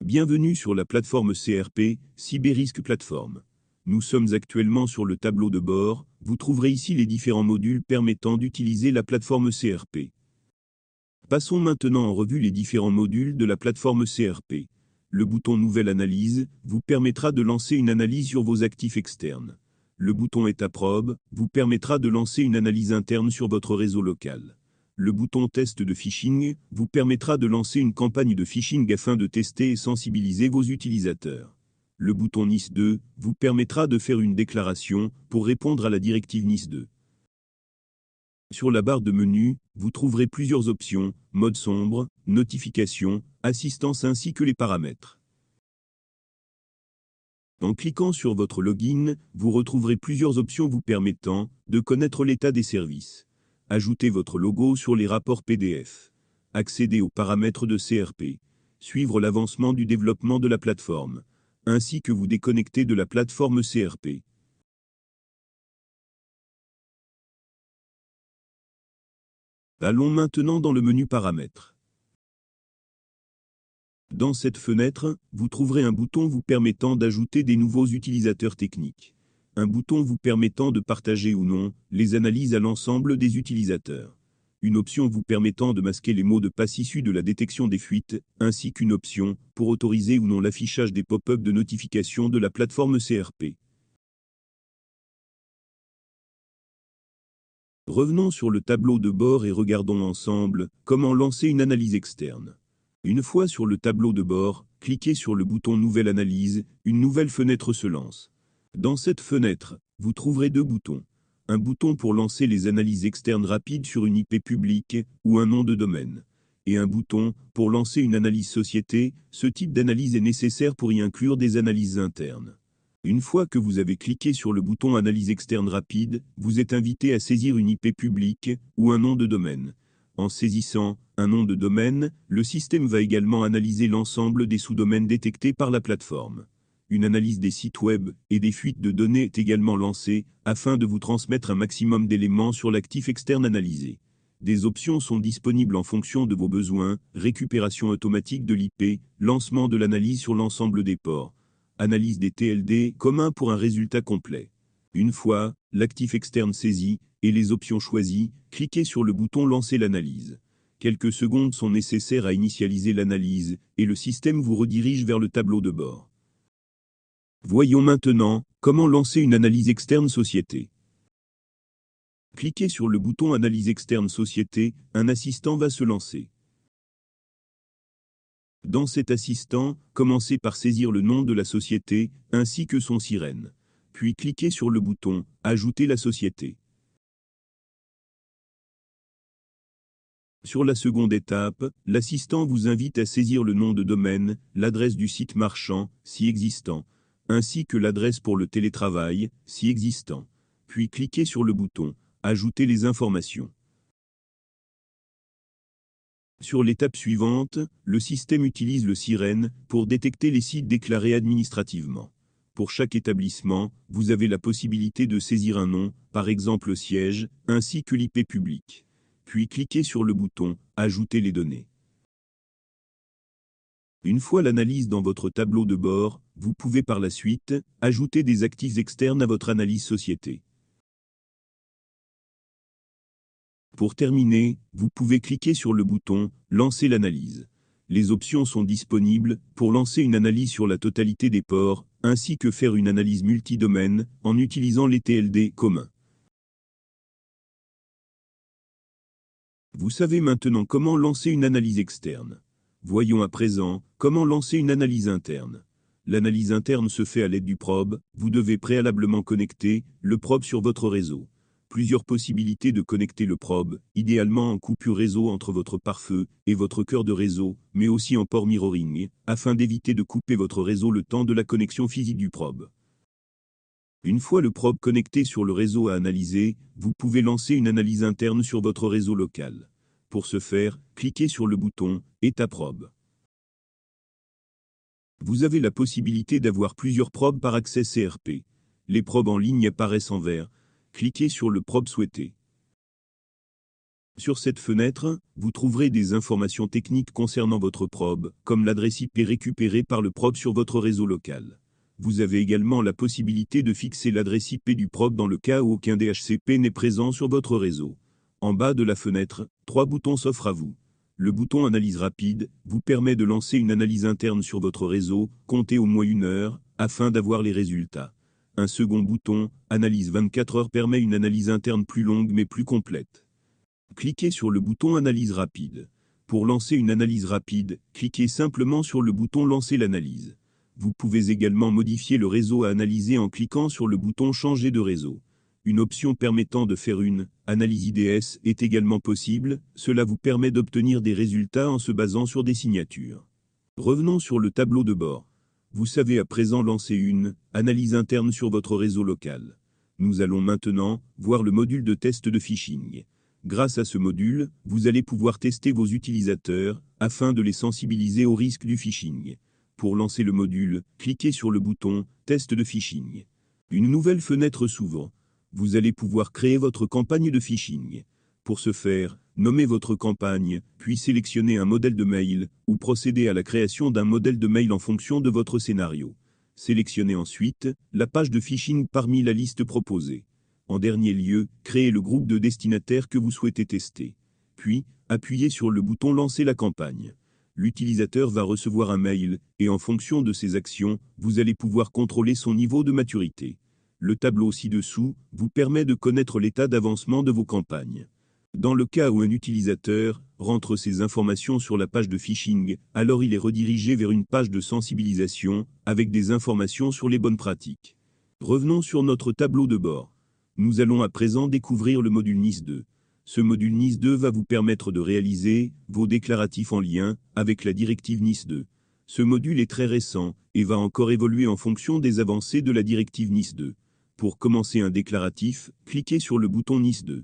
Bienvenue sur la plateforme CRP, Cyber-Risk Platform. Nous sommes actuellement sur le tableau de bord, vous trouverez ici les différents modules permettant d'utiliser la plateforme CRP. Passons maintenant en revue les différents modules de la plateforme CRP. Le bouton Nouvelle analyse vous permettra de lancer une analyse sur vos actifs externes. Le bouton État probe vous permettra de lancer une analyse interne sur votre réseau local. Le bouton Test de phishing vous permettra de lancer une campagne de phishing afin de tester et sensibiliser vos utilisateurs. Le bouton NIS2 vous permettra de faire une déclaration pour répondre à la directive NIS2. Sur la barre de menu, vous trouverez plusieurs options, mode sombre, notification, assistance ainsi que les paramètres. En cliquant sur votre login, vous retrouverez plusieurs options vous permettant de connaître l'état des services. Ajoutez votre logo sur les rapports PDF. Accéder aux paramètres de CRP. Suivre l'avancement du développement de la plateforme. Ainsi que vous déconnecter de la plateforme CRP. Allons maintenant dans le menu Paramètres. Dans cette fenêtre, vous trouverez un bouton vous permettant d'ajouter des nouveaux utilisateurs techniques. Un bouton vous permettant de partager ou non les analyses à l'ensemble des utilisateurs. Une option vous permettant de masquer les mots de passe issus de la détection des fuites, ainsi qu'une option pour autoriser ou non l'affichage des pop-up de notification de la plateforme CRP. Revenons sur le tableau de bord et regardons ensemble comment lancer une analyse externe. Une fois sur le tableau de bord, cliquez sur le bouton Nouvelle analyse, une nouvelle fenêtre se lance. Dans cette fenêtre, vous trouverez deux boutons. Un bouton pour lancer les analyses externes rapides sur une IP publique ou un nom de domaine. Et un bouton pour lancer une analyse société, ce type d'analyse est nécessaire pour y inclure des analyses internes. Une fois que vous avez cliqué sur le bouton Analyse externe rapide, vous êtes invité à saisir une IP publique ou un nom de domaine. En saisissant un nom de domaine, le système va également analyser l'ensemble des sous-domaines détectés par la plateforme. Une analyse des sites web et des fuites de données est également lancée, afin de vous transmettre un maximum d'éléments sur l'actif externe analysé. Des options sont disponibles en fonction de vos besoins, récupération automatique de l'IP, lancement de l'analyse sur l'ensemble des ports, analyse des TLD communs pour un résultat complet. Une fois l'actif externe saisi et les options choisies, cliquez sur le bouton Lancer l'analyse. Quelques secondes sont nécessaires à initialiser l'analyse et le système vous redirige vers le tableau de bord. Voyons maintenant comment lancer une analyse externe société. Cliquez sur le bouton Analyse externe société, un assistant va se lancer. Dans cet assistant, commencez par saisir le nom de la société, ainsi que son sirène. Puis cliquez sur le bouton « Ajouter la société ». Sur la seconde étape, l'assistant vous invite à saisir le nom de domaine, l'adresse du site marchand, si existant, ainsi que l'adresse pour le télétravail, si existant. Puis cliquez sur le bouton « Ajouter les informations ». Sur l'étape suivante, le système utilise le sirène pour détecter les sites déclarés administrativement. Pour chaque établissement, vous avez la possibilité de saisir un nom, par exemple le siège, ainsi que l'IP public. Puis cliquez sur le bouton « Ajouter les données ». Une fois l'analyse dans votre tableau de bord, vous pouvez par la suite ajouter des actifs externes à votre analyse société. Pour terminer, vous pouvez cliquer sur le bouton « Lancer l'analyse ». Les options sont disponibles pour lancer une analyse sur la totalité des ports, ainsi que faire une analyse multidomaine en utilisant les TLD communs. Vous savez maintenant comment lancer une analyse externe. Voyons à présent comment lancer une analyse interne. L'analyse interne se fait à l'aide du probe, vous devez préalablement connecter le probe sur votre réseau. Plusieurs possibilités de connecter le probe, idéalement en coupure réseau entre votre pare-feu et votre cœur de réseau, mais aussi en port mirroring, afin d'éviter de couper votre réseau le temps de la connexion physique du probe. Une fois le probe connecté sur le réseau à analyser, vous pouvez lancer une analyse interne sur votre réseau local. Pour ce faire, cliquez sur le bouton « État probe ». Vous avez la possibilité d'avoir plusieurs probes par accès CRP. Les probes en ligne apparaissent en vert. Cliquez sur le probe souhaité. Sur cette fenêtre, vous trouverez des informations techniques concernant votre probe, comme l'adresse IP récupérée par le probe sur votre réseau local. Vous avez également la possibilité de fixer l'adresse IP du probe dans le cas où aucun DHCP n'est présent sur votre réseau. En bas de la fenêtre, 3 boutons s'offrent à vous. Le bouton Analyse rapide vous permet de lancer une analyse interne sur votre réseau, comptez au moins 1 heure, afin d'avoir les résultats. Un second bouton, Analyse 24 heures, permet une analyse interne plus longue mais plus complète. Cliquez sur le bouton Analyse rapide. Pour lancer une analyse rapide, cliquez simplement sur le bouton Lancer l'analyse. Vous pouvez également modifier le réseau à analyser en cliquant sur le bouton Changer de réseau. Une option permettant de faire une analyse IDS est également possible, cela vous permet d'obtenir des résultats en se basant sur des signatures. Revenons sur le tableau de bord. Vous savez à présent lancer une analyse interne sur votre réseau local. Nous allons maintenant voir le module de test de phishing. Grâce à ce module, vous allez pouvoir tester vos utilisateurs afin de les sensibiliser au risque du phishing. Pour lancer le module, cliquez sur le bouton Test de phishing. Une nouvelle fenêtre s'ouvre. Vous allez pouvoir créer votre campagne de phishing. Pour ce faire, nommez votre campagne, puis sélectionnez un modèle de mail ou procédez à la création d'un modèle de mail en fonction de votre scénario. Sélectionnez ensuite la page de phishing parmi la liste proposée. En dernier lieu, créez le groupe de destinataires que vous souhaitez tester. Puis, appuyez sur le bouton Lancer la campagne. L'utilisateur va recevoir un mail, et en fonction de ses actions, vous allez pouvoir contrôler son niveau de maturité. Le tableau ci-dessous vous permet de connaître l'état d'avancement de vos campagnes. Dans le cas où un utilisateur rentre ses informations sur la page de phishing, alors il est redirigé vers une page de sensibilisation, avec des informations sur les bonnes pratiques. Revenons sur notre tableau de bord. Nous allons à présent découvrir le module NIS2. Ce module NIS2 va vous permettre de réaliser vos déclaratifs en lien avec la directive NIS2. Ce module est très récent et va encore évoluer en fonction des avancées de la directive NIS2. Pour commencer un déclaratif, cliquez sur le bouton NIS2.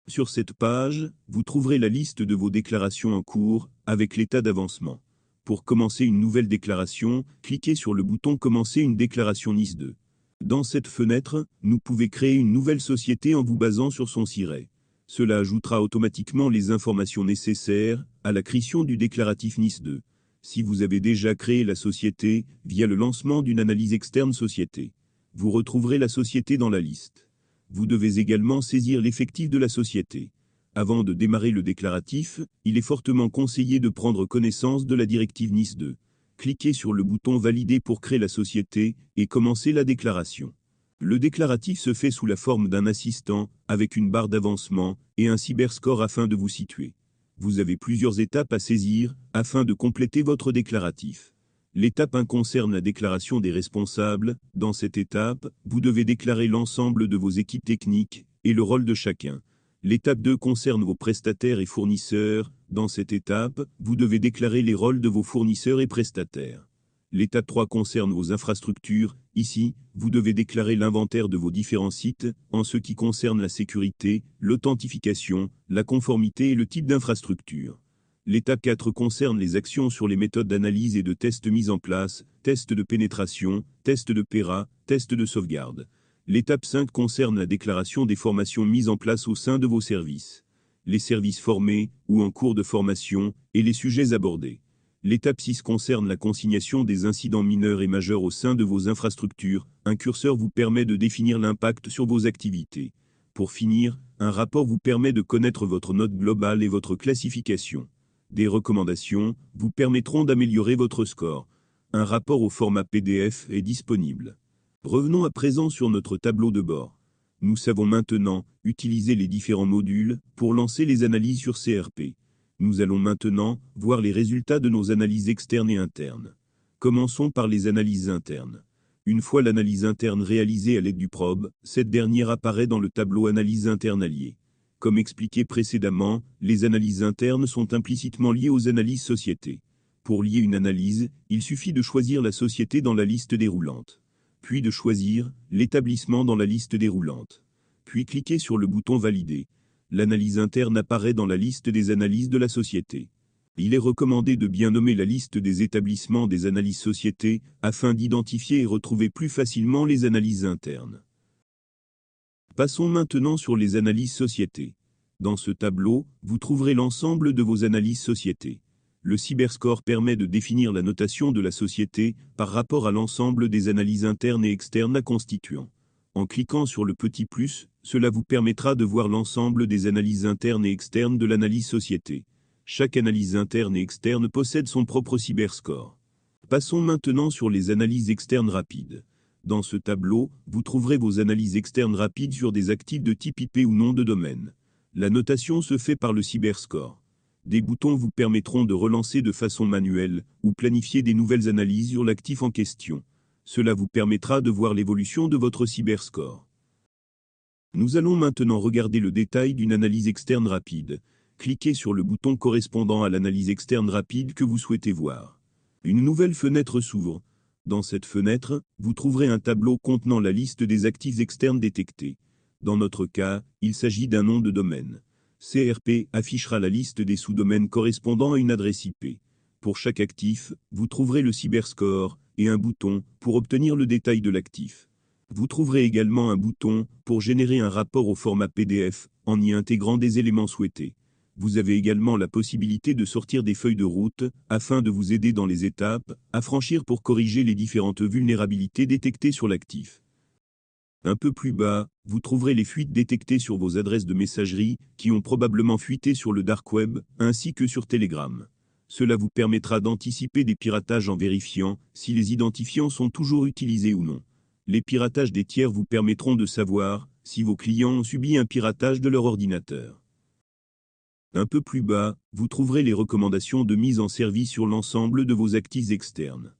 Sur cette page, vous trouverez la liste de vos déclarations en cours avec l'état d'avancement. Pour commencer une nouvelle déclaration, cliquez sur le bouton Commencer une déclaration NIS2. Dans cette fenêtre, vous pouvez créer une nouvelle société en vous basant sur son SIRET. Cela ajoutera automatiquement les informations nécessaires à la création du déclaratif NIS2. Si vous avez déjà créé la société via le lancement d'une analyse externe société, vous retrouverez la société dans la liste. Vous devez également saisir l'effectif de la société. Avant de démarrer le déclaratif, il est fortement conseillé de prendre connaissance de la directive NIS2. Cliquez sur le bouton Valider pour créer la société et commencer la déclaration. Le déclaratif se fait sous la forme d'un assistant, avec une barre d'avancement et un cyberscore afin de vous situer. Vous avez plusieurs étapes à saisir afin de compléter votre déclaratif. L'étape 1 concerne la déclaration des responsables. Dans cette étape, vous devez déclarer l'ensemble de vos équipes techniques et le rôle de chacun. L'étape 2 concerne vos prestataires et fournisseurs. Dans cette étape, vous devez déclarer les rôles de vos fournisseurs et prestataires. L'étape 3 concerne vos infrastructures. Ici, vous devez déclarer l'inventaire de vos différents sites, en ce qui concerne la sécurité, l'authentification, la conformité et le type d'infrastructure. L'étape 4 concerne les actions sur les méthodes d'analyse et de tests mises en place, tests de pénétration, tests de PERA, tests de sauvegarde. L'étape 5 concerne la déclaration des formations mises en place au sein de vos services, les services formés ou en cours de formation et les sujets abordés. L'étape 6 concerne la consignation des incidents mineurs et majeurs au sein de vos infrastructures. Un curseur vous permet de définir l'impact sur vos activités. Pour finir, un rapport vous permet de connaître votre note globale et votre classification. Des recommandations vous permettront d'améliorer votre score. Un rapport au format PDF est disponible. Revenons à présent sur notre tableau de bord. Nous savons maintenant utiliser les différents modules pour lancer les analyses sur CRP. Nous allons maintenant voir les résultats de nos analyses externes et internes. Commençons par les analyses internes. Une fois l'analyse interne réalisée à l'aide du probe, cette dernière apparaît dans le tableau Analyse interne alliée. Comme expliqué précédemment, les analyses internes sont implicitement liées aux analyses sociétés. Pour lier une analyse, il suffit de choisir la société dans la liste déroulante, puis de choisir l'établissement dans la liste déroulante, puis cliquer sur le bouton Valider. L'analyse interne apparaît dans la liste des analyses de la société. Il est recommandé de bien nommer la liste des établissements des analyses sociétés afin d'identifier et retrouver plus facilement les analyses internes. Passons maintenant sur les analyses société. Dans ce tableau, vous trouverez l'ensemble de vos analyses société. Le cyberscore permet de définir la notation de la société par rapport à l'ensemble des analyses internes et externes la constituant. En cliquant sur le petit plus, cela vous permettra de voir l'ensemble des analyses internes et externes de l'analyse société. Chaque analyse interne et externe possède son propre cyberscore. Passons maintenant sur les analyses externes rapides. Dans ce tableau, vous trouverez vos analyses externes rapides sur des actifs de type IP ou nom de domaine. La notation se fait par le cyberscore. Des boutons vous permettront de relancer de façon manuelle ou planifier des nouvelles analyses sur l'actif en question. Cela vous permettra de voir l'évolution de votre cyberscore. Nous allons maintenant regarder le détail d'une analyse externe rapide. Cliquez sur le bouton correspondant à l'analyse externe rapide que vous souhaitez voir. Une nouvelle fenêtre s'ouvre. Dans cette fenêtre, vous trouverez un tableau contenant la liste des actifs externes détectés. Dans notre cas, il s'agit d'un nom de domaine. CRP affichera la liste des sous-domaines correspondant à une adresse IP. Pour chaque actif, vous trouverez le cyberscore et un bouton pour obtenir le détail de l'actif. Vous trouverez également un bouton pour générer un rapport au format PDF en y intégrant des éléments souhaités. Vous avez également la possibilité de sortir des feuilles de route afin de vous aider dans les étapes à franchir pour corriger les différentes vulnérabilités détectées sur l'actif. Un peu plus bas, vous trouverez les fuites détectées sur vos adresses de messagerie qui ont probablement fuité sur le dark web ainsi que sur Telegram. Cela vous permettra d'anticiper des piratages en vérifiant si les identifiants sont toujours utilisés ou non. Les piratages des tiers vous permettront de savoir si vos clients ont subi un piratage de leur ordinateur. Un peu plus bas, vous trouverez les recommandations de mise en service sur l'ensemble de vos actifs externes.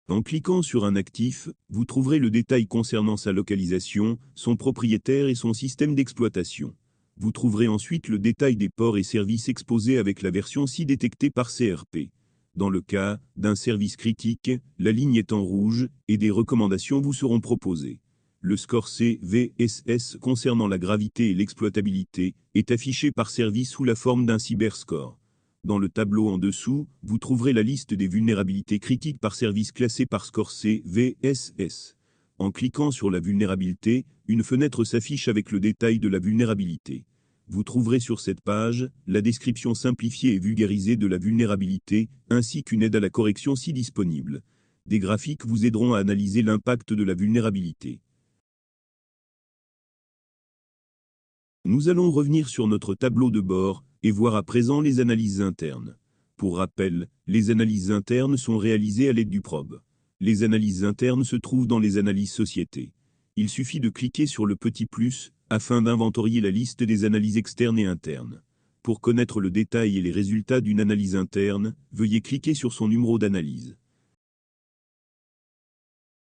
En cliquant sur un actif, vous trouverez le détail concernant sa localisation, son propriétaire et son système d'exploitation. Vous trouverez ensuite le détail des ports et services exposés avec la version SI détectée par CRP. Dans le cas d'un service critique, la ligne est en rouge et des recommandations vous seront proposées. Le score CVSS concernant la gravité et l'exploitabilité est affiché par service sous la forme d'un cyberscore. Dans le tableau en dessous, vous trouverez la liste des vulnérabilités critiques par service classées par score CVSS. En cliquant sur la vulnérabilité, une fenêtre s'affiche avec le détail de la vulnérabilité. Vous trouverez sur cette page la description simplifiée et vulgarisée de la vulnérabilité, ainsi qu'une aide à la correction si disponible. Des graphiques vous aideront à analyser l'impact de la vulnérabilité. Nous allons revenir sur notre tableau de bord et voir à présent les analyses internes. Pour rappel, les analyses internes sont réalisées à l'aide du probe. Les analyses internes se trouvent dans les analyses société. Il suffit de cliquer sur le petit plus afin d'inventorier la liste des analyses externes et internes. Pour connaître le détail et les résultats d'une analyse interne, veuillez cliquer sur son numéro d'analyse.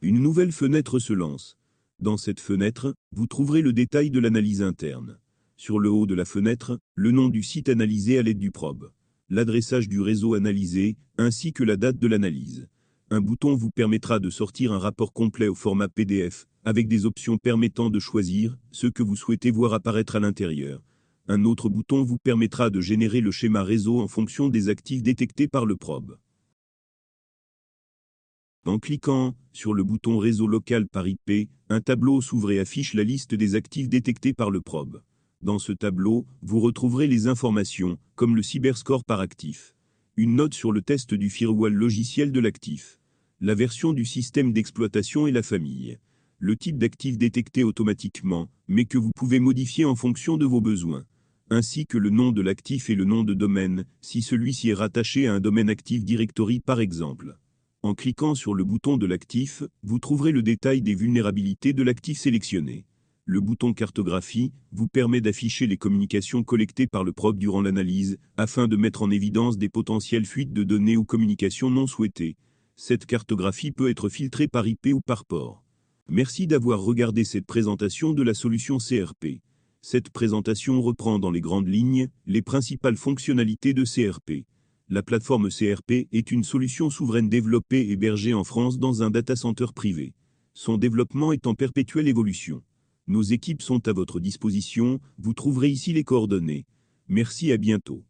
Une nouvelle fenêtre se lance. Dans cette fenêtre, vous trouverez le détail de l'analyse interne. Sur le haut de la fenêtre, le nom du site analysé à l'aide du probe, l'adressage du réseau analysé, ainsi que la date de l'analyse. Un bouton vous permettra de sortir un rapport complet au format PDF, avec des options permettant de choisir ce que vous souhaitez voir apparaître à l'intérieur. Un autre bouton vous permettra de générer le schéma réseau en fonction des actifs détectés par le probe. En cliquant sur le bouton réseau local par IP, un tableau s'ouvre et affiche la liste des actifs détectés par le probe. Dans ce tableau, vous retrouverez les informations, comme le cyberscore par actif, une note sur le test du firewall logiciel de l'actif, la version du système d'exploitation et la famille, le type d'actif détecté automatiquement, mais que vous pouvez modifier en fonction de vos besoins, ainsi que le nom de l'actif et le nom de domaine, si celui-ci est rattaché à un domaine Active Directory par exemple. En cliquant sur le bouton de l'actif, vous trouverez le détail des vulnérabilités de l'actif sélectionné. Le bouton cartographie vous permet d'afficher les communications collectées par le probe durant l'analyse, afin de mettre en évidence des potentielles fuites de données ou communications non souhaitées. Cette cartographie peut être filtrée par IP ou par port. Merci d'avoir regardé cette présentation de la solution CRP. Cette présentation reprend dans les grandes lignes les principales fonctionnalités de CRP. La plateforme CRP est une solution souveraine développée et hébergée en France dans un data center privé. Son développement est en perpétuelle évolution. Nos équipes sont à votre disposition, vous trouverez ici les coordonnées. Merci, à bientôt.